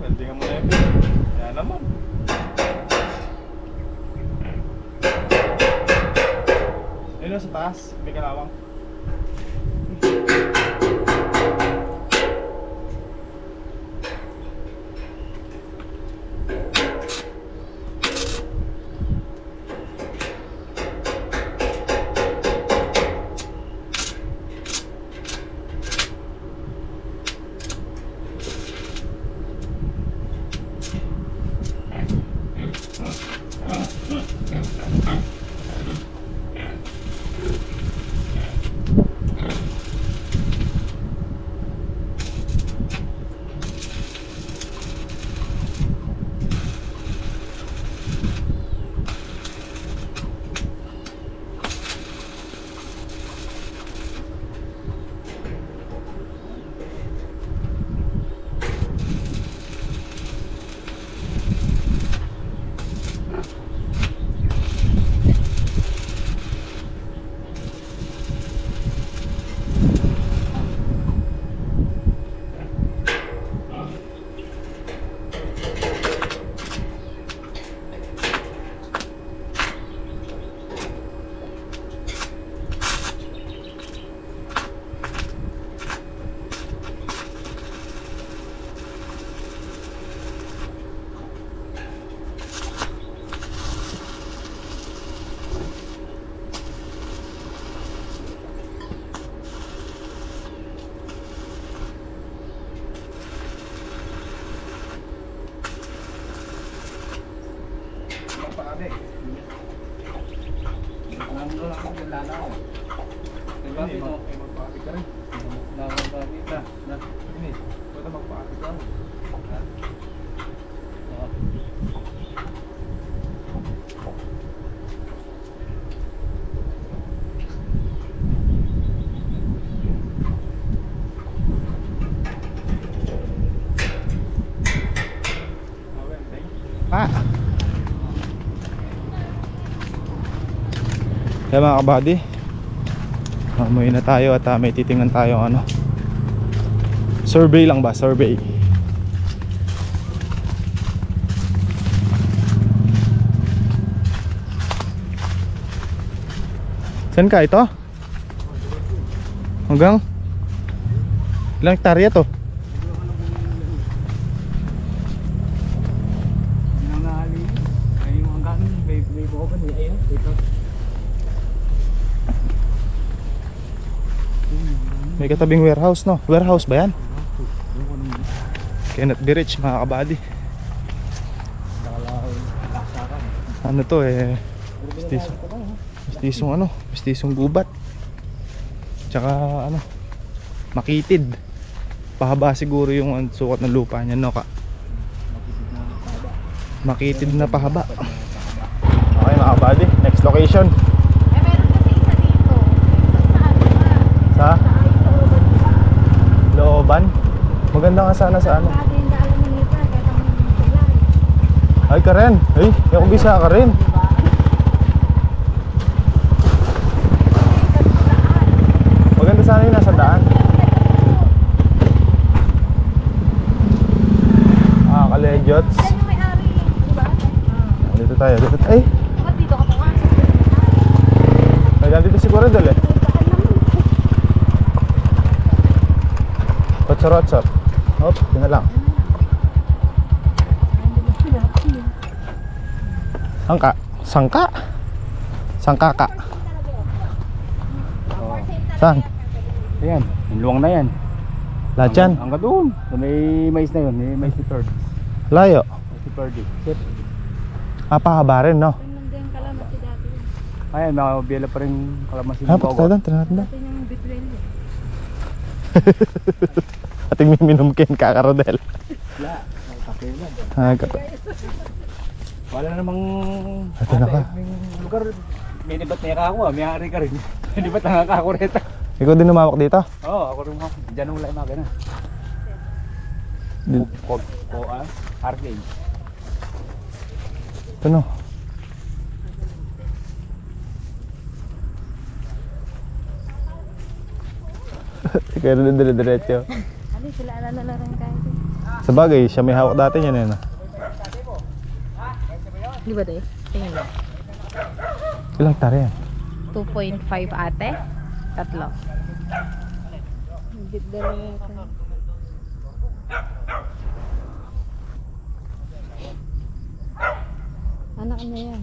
weldingan mo na yun. Yan naman. Ayun sa taas, may kalawang. Kaya mga kabady, umuwi na tayo at may titingnan tayo ano, survey lang ba? Survey. Saan ka ito? Hanggang? Ilang hektarya to? May katabing warehouse, no? Warehouse ba yan? Cannot be rich mga kabady. Ano to eh, mistisong ano, mistisong gubat. Tsaka ano, makitid. Pahaba siguro yung sukat ng lupa niya, no ka? Makitid na pahaba. Okay mga kabady, next location. Meron kasi isa dito. Sa Looban? Maganda nga sana sa ano. Ay ka rin. Ay, ako bisa ka rin. Maganda sana yung nasa daan. Ah, Kalejots. Dito tayo. Dito tayo. Ay! Dito ka pa. Ay, dito si Coradel eh. Rotsor. Hop, yun na lang. Sangka? Sangka? Sangkaka. Oh. Saan? Ayan, yung luwang na yan. Lahat yan? Hanggang doon. May mais na yun, may mais ni Ferdy. Layo? Si Ferdy. Pahaba rin, no? Ayan, makabiyala pa rin kalamansi. Punta tayo doon, tinatin doon. Dati yung bitwell. Ating minumkin kakarodel. Wala, nakakapila. Wala namang Ito na ka. lugar. May libat na yaka ako, may hari ka rin. May libat na nga ako reta. Ikaw din lumawak dito? Oo, ako rin ako. Diyan ang wala yung makina. Arcade. Ito no. Kaya rin dire-diretso. Ano sila na rin kayo. Sa bagay, siya may hawak dati niyan eh. Di ba, Day? Tingnan mo. Ilang hektarya yan? 2.5 ate. Tatlo. Anak na yan.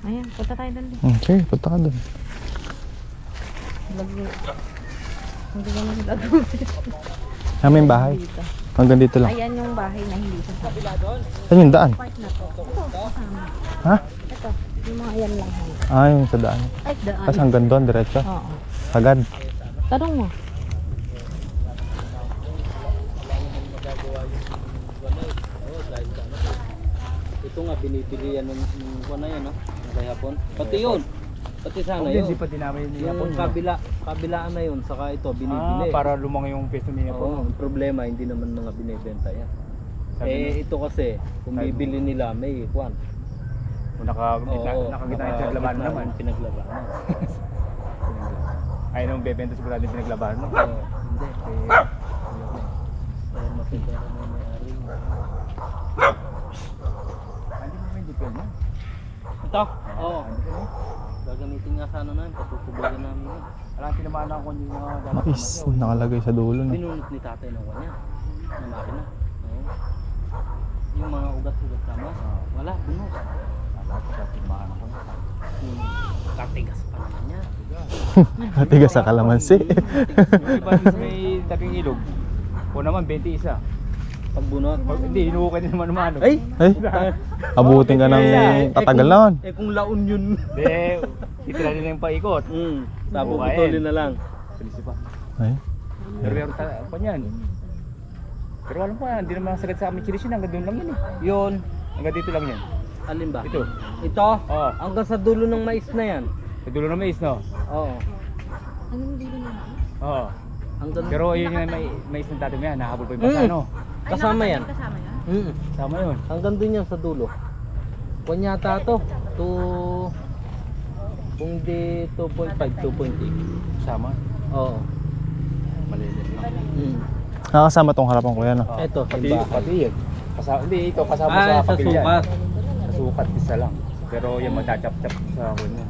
Ayan, punta tayo doon. Okay, punta ka dun. Hindi ka naman doon. Namin bahay. Dito. Hanggang dito lang. Ayan yung bahay na hindi sa kabila. Saan yung daan? Part na to. Ito, kasama. Ha? Ito, yung mga yan lang. Ah, yung sa daan. Ay, daan. Tapos hanggang doon, diretso. Oo. Agad. Tanong mo. Ito nga, binibili yan nung kuwan na yan, no? Kay hapon. Pati yun. Pati sana Oh, yun. hindi pa dinamay niya po. Yung kabilaan na yun, saka ito, binibili. para lumaki yung peso niya po. Oo, ang problema, hindi naman mga binibenta yan. Sabi Ito kasi, kung bibili nila, may kuwan. Kung nakagitna yung pinaglabanan naman. Pinaglabanan. Ay, nung bebenta sigurado yung pinaglabanan. No? Hindi. Kaya makikita na may-ari. Hindi mo may depend na. Ito? Oo. Gagamitin nga sana namin, patutubugan namin yun. Alam, tinamaan ako yung mais nakalagay sa dulo. No? Binunot ni tatay ng kanya. Na makina. Oo. Yung mga ugat-ugat sama. Wala, bunot. Tinamaan ako. Katigas pa naman niya. Matigas sa kalamansi. Yung iba may tabing ilog. O naman, 21. pagbunot. Hindi, hinuhukay din naman naman. Ay! Ay, abutin ka ng tatagal naman. Kung laon yun. Hindi, itira nila yung paikot. Tabo Bukain. putulin na lang. Pilisi pa. Ay? Pero meron pa niyan. Pero alam ko, hindi naman sagad sa amin chilisin. Hanggang doon lang yun eh. Yun. Hanggang dito lang yan. Alin ba? Ito. Ito? Oo. Hanggang sa dulo ng mais na yan. Sa dulo ng mais, no? Oo. Anong dito na? Oo. Hanggang... Pero yun yung mais ng dati mo yan. Nahabol pa yung basa, no? Kasama yan. Kasama yan? Sama yun. Hanggang dun yan sa dulo. Kung yata to. Kung di 2.5, 2.8. Sama. Oo. Malilit lang. Nakakasama tong harapan ko yan. Ito, Pati, simbahan. pati yun. Hindi, ito kasama Ah, sa sa kapilyan. sukat. Sa sukat, isa lang. Pero yung matachap-chap sa kanya.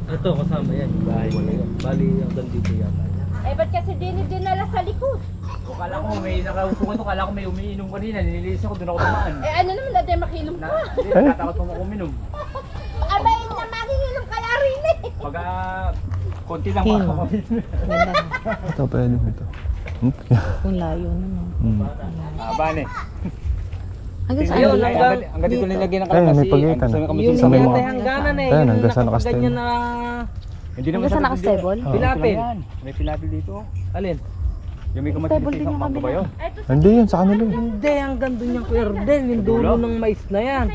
Ito, kasama yan. Bahay wala yun. Bali, hanggang dito yata. Eh, ba't kasi dinala sa likod? O, kala ko may nakausukan to, kala ko may umiinom kanina. Nililis ako, doon ako dumaan. Eh, ano naman natin makilom ka? Hindi, natatakot mo ako uminom. Abay, na makikilom ka na rin eh. Pagka konti lang ako uminom. Ito pwede ito. Kung layo naman. Ban eh. Hanggang saan? Ayun, Hanggang dito nilagyan ng Ayun, may kalabasi. pagitan. Yun Sa may yung mga- yata hangganan eh. Ayun, Yung hanggang sa nakastay. ganyan na... Hindi naman Hanggang sa sakit nakastable? dito. Pilapil. Yan. May pilapil dito. Alin? Yung may Stable kumatis din sa yung mga ba kabila. yun? Hindi yun, sa kanila yun. Hindi, hanggang dun yung Erdel, yung dulo ng mais na yan.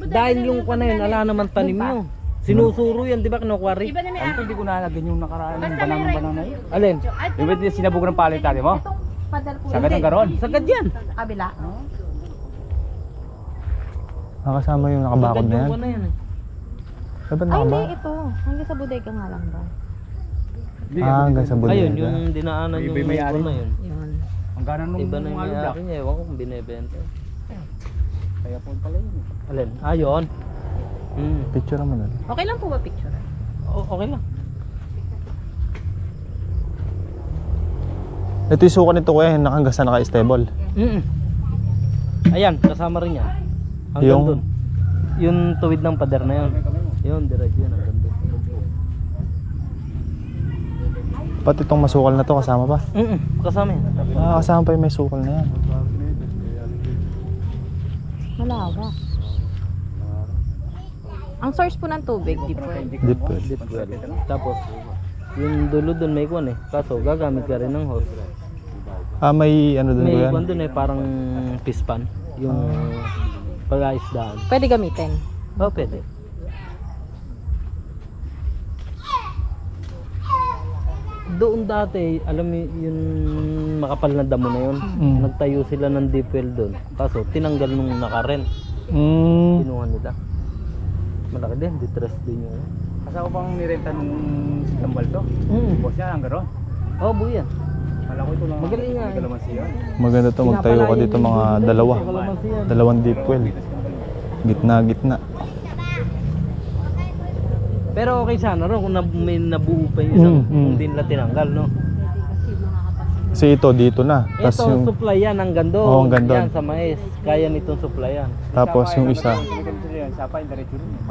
Dahil yung kwa na yun, ala naman tanim yun. Sinusuro yan, di ba, kinukwari? Iba na may Ano kung hindi ko nalagyan yung nakaraan yung Basta may banana yun? Alin? Yung ba't sinabog ng palay tati mo? Padal po. Sagad ang garon. Sagad yan. Kabila. Nakakasama yung nakabakod Sagad na yung yan. kwa na yan. Dapat Ay, nakaba? hindi. Ito. Hanggang sa bodega nga lang ba? Hanggang sa bodega. Ayun, yung dinaanan Iba yung yung may-ari. kwa na yun. Yun. Ang gana nung Iba na yung ano may-ari niya, ewan ko kung binibenta. Kaya po pala yun. Alin? Ayun. Picture mo na. Okay lang po ba picture? Okay lang. Ito yung suka nito kuya, hanggang sa naka-stable. Ayan, kasama rin yan. Hanggang Yung- dun. Yung tuwid ng pader na yun. Yun, diretso yun hanggang dun. Pati itong masukal na to, kasama pa. Kasama yan. Kasama pa yung may sukal na yan. Malawak. Ang source po ng tubig, deep well. Deep well. Deep well. Tapos, yung dulo dun may kwan eh. Kaso, gagamit ka rin ng hose. May ano dun May kuya? kwan dun eh, parang pispan. Yung pag-aisdaan. Pwede gamitin. Oh, pwede. Doon dati, alam mo yung makapal na damo na yun, nagtayo sila ng deep well doon. Kaso, tinanggal nung nakarent. Kinuha nila. Malaki din, distress din yun. Kasi ako bang nirenta nung tambal to? Boss yan, ang garon. Oh, buyan. Magaling nga. Maganda to, magtayo ka dito mga dalawa. Dalawang deep well. Gitna. Pero okay sana ro kung may nabuo pa yung isang kung din nila tinanggal, no? Kasi ito dito na. Tas Ito, yung, supply yan hanggang doon. Oo, hanggang doon. Yan sa mais. Kaya nitong supply yan. tapos yung isa.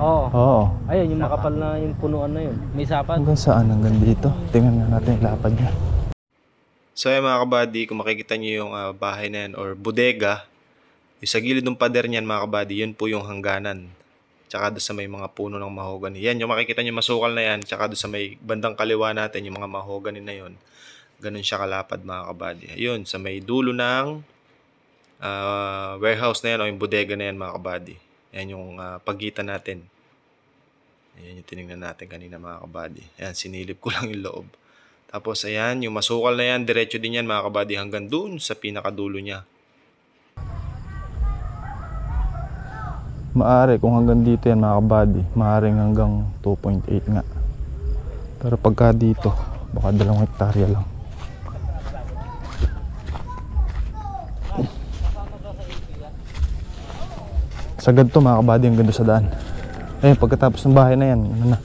Oo. Oo. Ayun, yung makapal na yung punuan na yun. May sapat. Hanggang saan? Hanggang dito. Tingnan nga natin yung lapad niya. So ayan mga kabady, kung makikita nyo yung bahay na yan or bodega, yung sa gilid ng pader niyan mga kabady, yun po yung hangganan. Tsaka doon sa may mga puno ng mahogany. Yan, yung makikita nyo masukal na yan, tsaka doon sa may bandang kaliwa natin, yung mga mahogany na yun. Ganun siya kalapad mga kabady. Ayun, sa may dulo ng warehouse na yan o yung bodega na yan mga kabady. Yan yung pagitan natin. Ayan yung tinignan natin kanina mga kabady. Ayan, sinilip ko lang yung loob. Tapos ayan, yung masukal na yan, diretso din yan mga kabady hanggang dun sa pinakadulo niya. Maari kung hanggang dito yan mga kabady, maaaring hanggang 2.8 nga. Pero pagka dito, baka 2 hektarya lang. Sagad to mga kabady, ang ganda sa daan. Ayun, pagkatapos ng bahay na yan, ano na,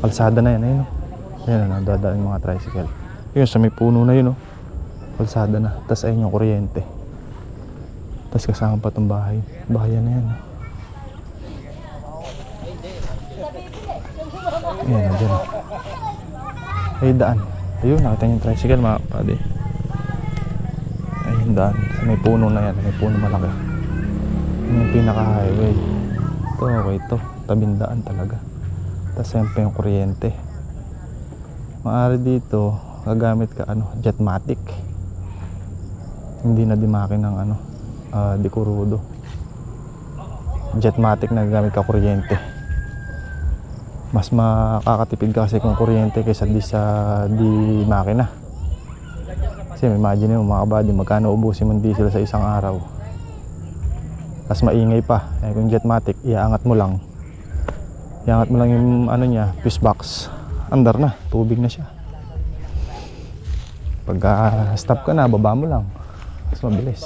kalsada na yan, ayun o. Ayun na, dadaan yung mga tricycle. Ayun, sa may puno na yun o. Kalsada na, tas ayun yung kuryente. Tas kasama pa itong bahay. Bahayan na yan o. Ayan, nandiyan o. Ay, daan. Ayun, nakita niyo yung tricycle mga kapatid. Ayun, daan. Sa may puno na yan, may puno malaki. Yan yung pinaka-highway. Ito, okay ito. Tabindaan talaga. Tapos yan pa yung kuryente. Maaari dito, gagamit ka Jetmatic. Hindi na dimaki ng dikurudo. Jetmatic na gagamit ka kuryente. Mas makakatipid ka kasi kung kuryente kaysa di makina. Kasi imagine mo mga kabady, magkano ubusin mong diesel sa isang araw. Tapos maingay pa. Eh, kung Jetmatic, iaangat mo lang. Iangat mo lang yung fuse box. Andar na, tubig na siya. Pag stop ka na, baba mo lang. Mas mabilis.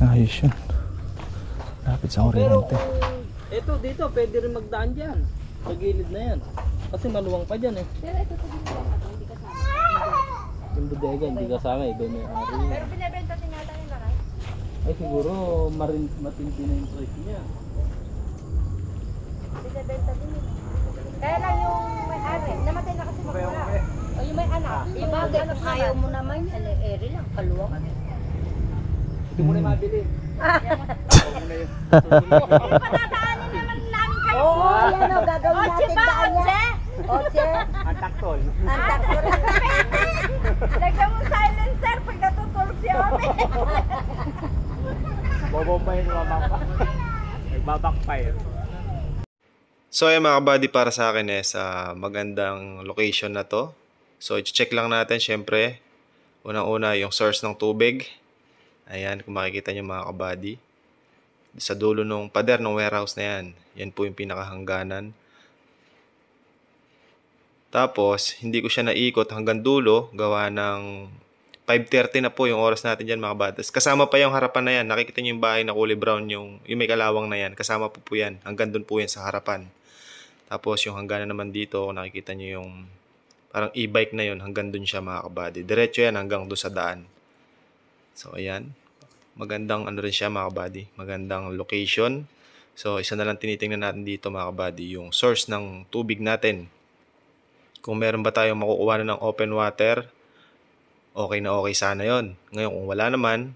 Ayos yun. Lapit sa kuryente. Ito, dito, pwede rin magdaan dyan. Sa gilid na yan. Kasi maluwang pa dyan eh. Pero ito sa hindi kasama. Yung bodega, hindi kasama. Iba may ari. Pero binibenta din yata yung lakay. Ay siguro, matindi na yung price niya. Binibenta din yun. Kaya lang yung may-ari, namatay na kasi magmula. O yung may anak. Yung mga anak ayaw mo naman, ere lang, kaluwa ka. Hindi mo na mabili. Panataanin naman namin kayo. Oo, yan o, gagawin natin daan niya. Oche. Antaktol. Antaktol. Lagyan mo silencer pag natutulog si Ome. Bobombay na Nagbabackfire. So ayan mga kabady, para sa akin sa magandang location na to. So i-check lang natin syempre. Unang-una yung source ng tubig. Ayan, kung makikita nyo mga kabady. Sa dulo ng pader ng warehouse na yan. Yan po yung pinakahangganan. Tapos, hindi ko siya naikot hanggang dulo. Gawa ng 5:30 na po yung oras natin dyan mga kabady. Kasama pa yung harapan na yan. Nakikita nyo yung bahay na kulay brown, yung may kalawang na yan. Kasama po yan. Hanggang dun po yan sa harapan. Tapos yung hangganan naman dito, nakikita nyo yung parang e-bike na yun. Hanggang dun siya mga kabady. Diretso yan hanggang dun sa daan. So, ayan. Magandang rin siya mga kabady. Magandang location. So, isa na lang tinitingnan natin dito mga kabady, yung source ng tubig natin. Kung meron ba tayong makukuha na ng open water, okay na okay sana yon. Ngayon, kung wala naman,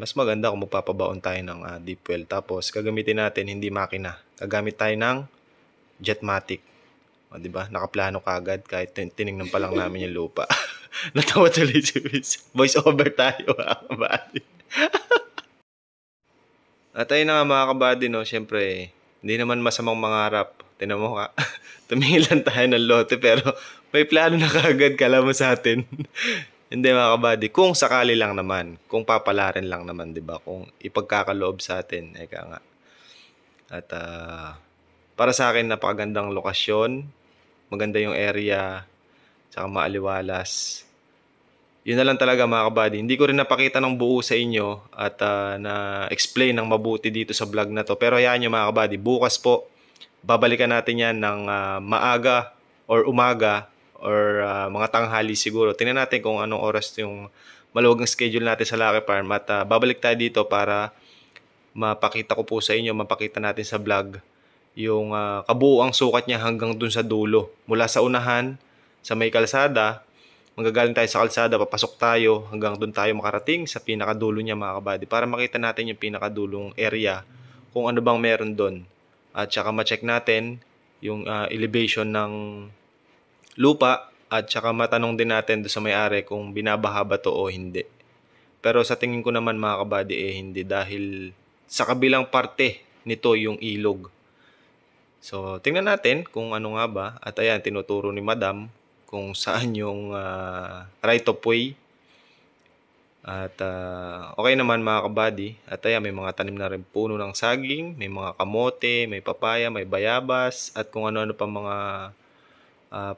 mas maganda kung magpapabaon tayo ng deep well. Tapos, gagamitin natin hindi makina. Gagamit tayo ng Jetmatic. O, diba? Nakaplano kagad kahit tinignan pa lang namin yung lupa. Natawa tuloy si Miss. Voice over tayo mga kabady. At ayun na nga mga kabady, no? Siyempre, hindi naman masamang mangarap. Tinan mo ka, tumingin lang tayo ng lote pero may plano na kagad kala mo sa atin. Hindi mga kabady, kung sakali lang naman, kung papalarin lang naman, di ba? Kung ipagkakaloob sa atin, eka nga. At para sa akin, napakagandang lokasyon. Maganda yung area. tsaka maaliwalas. Yun na lang talaga mga kabady. Hindi ko rin napakita ng buo sa inyo at na-explain ng mabuti dito sa vlog na to. Pero hayaan nyo mga kabady, bukas po, babalikan natin yan ng maaga or umaga or mga tanghali siguro. Tingnan natin kung anong oras yung maluwag ng schedule natin sa Lucky Farm. At babalik tayo dito para mapakita ko po sa inyo, mapakita natin sa vlog yung kabuuang sukat niya hanggang dun sa dulo. Mula sa unahan, sa may kalsada, manggagaling tayo sa kalsada, papasok tayo hanggang dun tayo makarating sa pinakadulo niya mga kabady para makita natin yung pinakadulong area kung ano bang meron dun. At saka ma-check natin yung elevation ng lupa at saka matanong din natin doon sa may-ari kung binabaha ba to o hindi. Pero sa tingin ko naman mga kabady hindi dahil sa kabilang parte nito yung ilog. So tingnan natin kung ano nga ba at ayan tinuturo ni Madam kung saan yung right of way. At okay naman mga kabady. At ayan, may mga tanim na rin puno ng saging, may mga kamote, may papaya, may bayabas, at kung ano-ano pa mga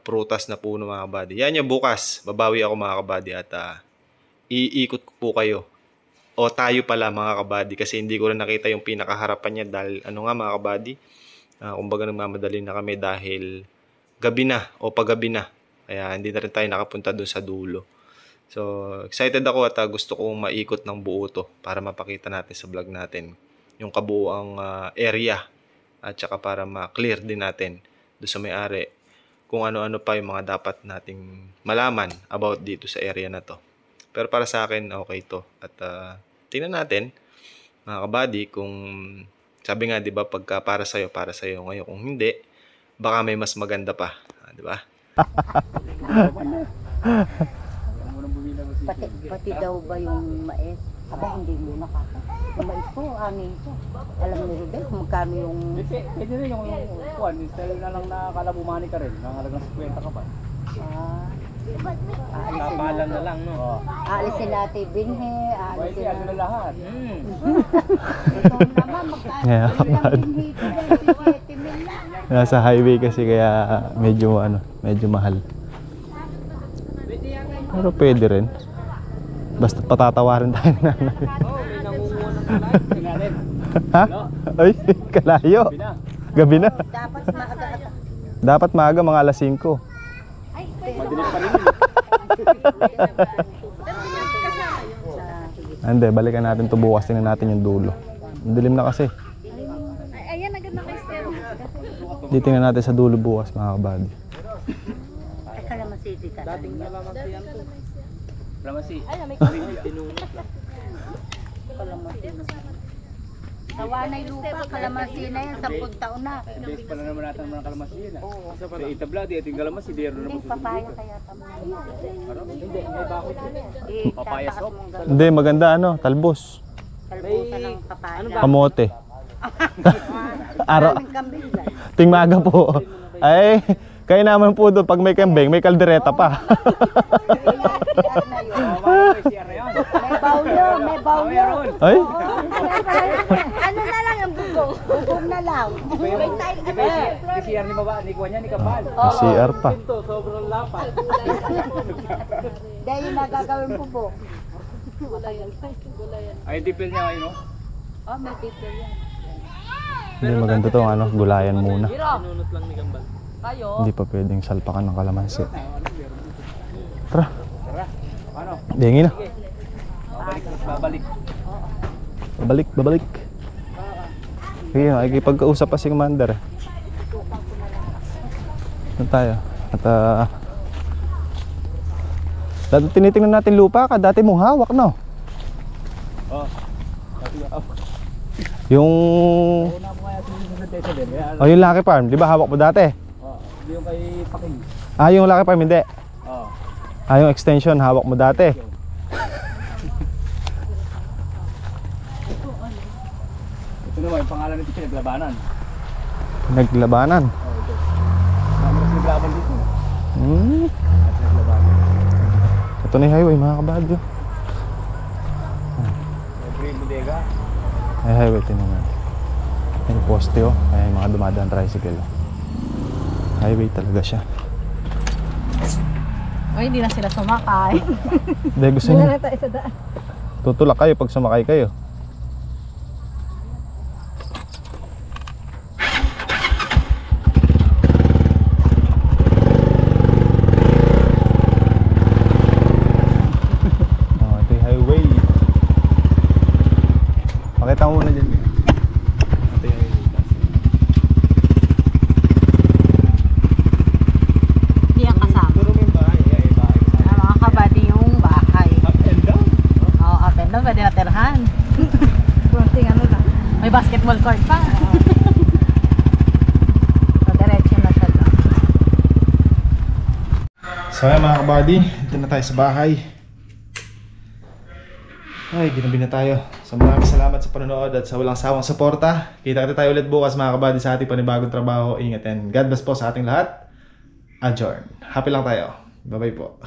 prutas na puno mga kabady. Yan yung bukas. Babawi ako mga kabady at iikot ko po kayo. O tayo pala mga kabady kasi hindi ko rin nakita yung pinakaharapan niya dahil ano nga mga kabady. Kumbaga nagmamadali na kami dahil gabi na o paggabi na. Kaya hindi na rin tayo nakapunta doon sa dulo. So, excited ako at gusto kong maikot ng buo to para mapakita natin sa vlog natin yung kabuuang area at saka para ma-clear din natin doon sa may-ari kung ano-ano pa yung mga dapat nating malaman about dito sa area na to. Pero para sa akin, okay to. At tingnan natin, mga kabady, kung sabi nga, di ba, pagka para sa'yo, ngayon. Kung hindi, baka may mas maganda pa. Di ba? Pati daw ba yung mais? Aba, hindi mo nakaka. Yung mais ko, angin ko. Alam mo rin kung magkano yung... Pwede rin yung kuwan, style na lang na kalabumani ka rin. Nakalagang 50 ka pa. Kapalan na lang, no? Aalisin natin binhe, aalisin Ano na lahat? Ito naman, magkano lang binhe ko dahil 7 mil lang. Nasa highway kasi kaya medyo mahal. Pero pwede rin. Basta patatawarin tayo ng nanay. Oo, may nangunguha ng palay. Ha? Ay, kalayo. Gabi na. Dapat maaga. Dapat maaga mga alas 5. Madilis pa rin Hindi, balikan natin to bukas. Tingnan natin yung dulo. Dilim na kasi. Ayan, agad na kay Stero. Titingnan natin sa dulo bukas mga kabady. Ay, kalamasiti ka. Dating nalaman yan to. Lamasi. Sawanay lupa, kalamansi na yan, 10 taon na. Base pala naman natin mga kalamasi yun. Sa itabla, di ating kalamasi, di rin Hindi, naman papaya kaya tama. Hindi, may bakit. Papaya Tataas soap. mong gano'n. Hindi, maganda talbos. Talbusan ng papaya. Kamote. Araw. Maraming kambing dyan. Ting maaga po. Ay, kayo naman po doon pag may kambing, may kaldereta pa. May bawlo, may bawlo. Ay, Ano na lang ang bugong? Bugong na lang. May tayo, Di CR ni baba, ni kuwan niya, ni Kapal. CR pa. Ito, sobrang lapad. Dahil yung nagagawin bubong. Ay, dipil niya ngayon, no? Oh, may people yan. Hindi maganda to gulayan muna. Sinunot lang ni Gambal. Hindi pa pwedeng salpakan ng kalamansi. Tara, Tara, ano? dengi na. Babalik. Babalik. Sige, nakikipagkausap pa si Commander. Doon tayo. At tinitingnan natin lupa ka. Dati mong hawak, no? Oh. Yung... Una mo kaya sinusunod tayo sa din. Oh, yung Lucky Farm. Di ba hawak mo dati? Oh, hindi yung kay Paking. Ah, yung Lucky Farm hindi. Oh. Ah, yung extension hawak mo dati. Ito naman, yung pangalan nito pinaglabanan. Naglabanan. Oh, ito. Kami kasi naglaban dito. Hmm. Naglabanan. Ito na yung highway mga kabadyo. Green Bodega. Ay, highway, tingnan natin. May poste oh. Ay, mga dumadaan tricycle oh. Highway talaga siya. Ay, hindi na sila sumakay. Hindi, gusto Hindi nyo. na tayo sa daan. Tutulak kayo pag sumakay kayo. Oh, ito yung highway. Pakita mo muna dyan. Ito yung highway. Hindi ang kasama. Mga kabady yung bahay. Up and down. Oo, up and down, pwede natirhan. Kunting ano lang. May basketball court pa. So, diretso na siya doon. So ayan mga kabady, dito na tayo sa bahay. Ay, ginabi na tayo. So maraming salamat sa panonood at sa walang sawang suporta. Kita-kita tayo ulit bukas mga kabady sa ating panibagong trabaho. Ingat and God bless po sa ating lahat. Adjourn. Happy lang tayo. Bye-bye po.